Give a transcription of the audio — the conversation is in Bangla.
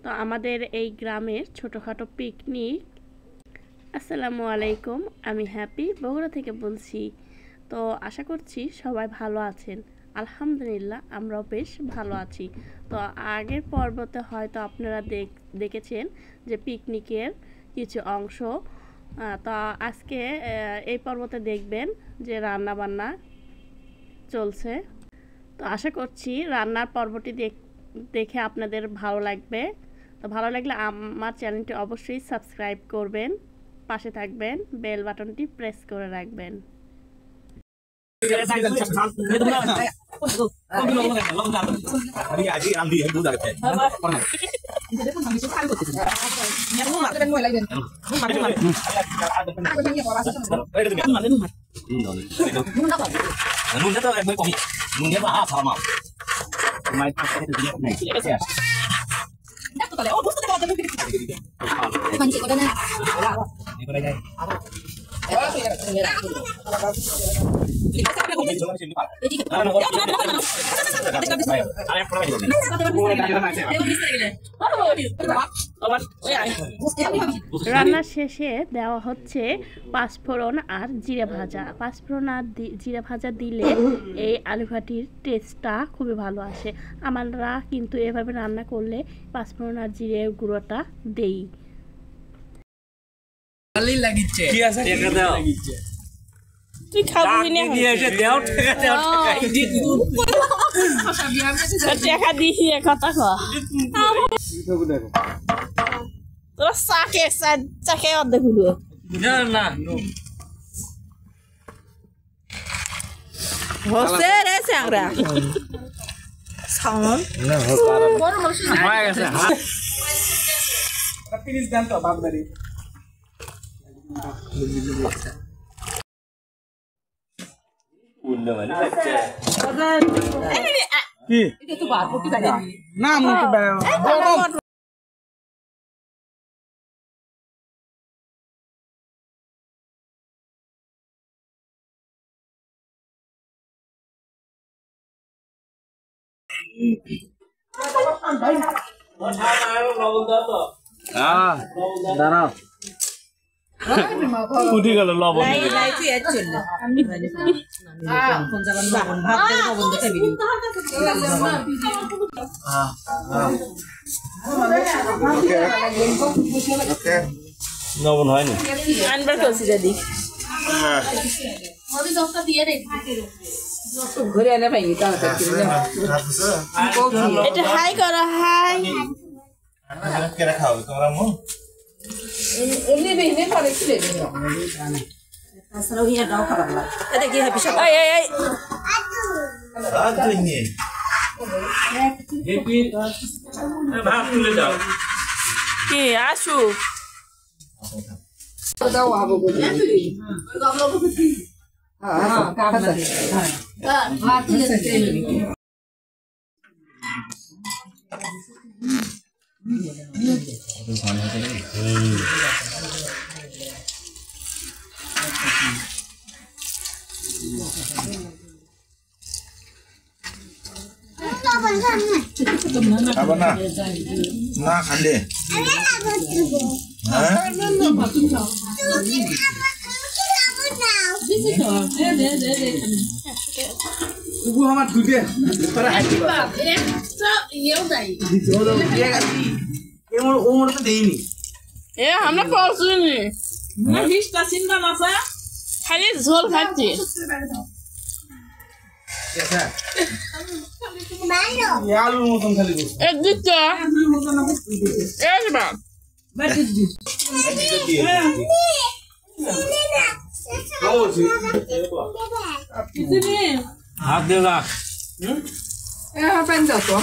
তো আমাদের এই গ্রামের ছোটোখাটো পিকনিক। আসসালামু আলাইকুম, আমি হ্যাপি বগুড়া থেকে বলছি। তো আশা করছি সবাই ভালো আছেন। আলহামদুলিল্লাহ আমরাও বেশ ভালো আছি। তো আগের পর্বতে হয়তো আপনারা দেখেছেন যে পিকনিকের কিছু অংশ। তো আজকে এই পর্বতে দেখবেন যে রান্না বান্না চলছে। তো আশা করছি রান্নার পর্বটি দেখে আপনাদের ভালো লাগবে। তো ভালো লাগলে আমার চ্যানেলটি অবশ্যই সাবস্ক্রাইব করবেন, পাশে থাকবেন, বেল বাটনটি প্রেস করে রাখবেন। রান্নার শেষে দেওয়া হচ্ছে পাঁচফোড়ন আর জিরা ভাজা। পাঁচফোড়ন আর জিরা ভাজা দিলে এই আলু ঘাটির টেস্টটা খুবই ভালো আসে। আমরা কিন্তু এভাবে রান্না করলে পাঁচফোড়ন আর জিরে গুঁড়োটা দেই। কি আছে টাকা দাও, তুই খাবি না দিয়ে এসে দাও টাকা দাও, টাকা দিহি কথা ক তোরা চাকে অর্ধেক হলো না না হচ্ছে রে স্যাংরা সাউন্ড না বড় মশলা হয়ে গেছে হাত প্লিজ দেন তো বাপদারি উন্নমানি বাচ্চা কি এটা তো বাপ কি জানি না মুখ গরম দাঁড়াও উঠে গেল লবণ লবণ হয়নি আনবার করছি যদি ঘুরে এনে পাই এটা হাই করো হাই কেরা খাও তোমরা মো এমনি বেনে পরে ছিলে আসলে হিয়া দাও খাবার লাগে এটা কি হবে সব এই এই রাত নিয়ে হেপি ভাত তুলে দাও কি আসু দাও আবো বলি হ্যাঁ কাটা হ্যাঁ ভাত তুলে দে খাবো না না খালে আমার দুধে ওমর তো দেইনি এ আমরা পৌঁছুনি হিস্টা চিন্তা মাছা খালি ঝোল খাচ্ছি। আলুর মতন খালি একদিকটা একবার হাত দেওয়া হ্যাঁ পেন দাও তো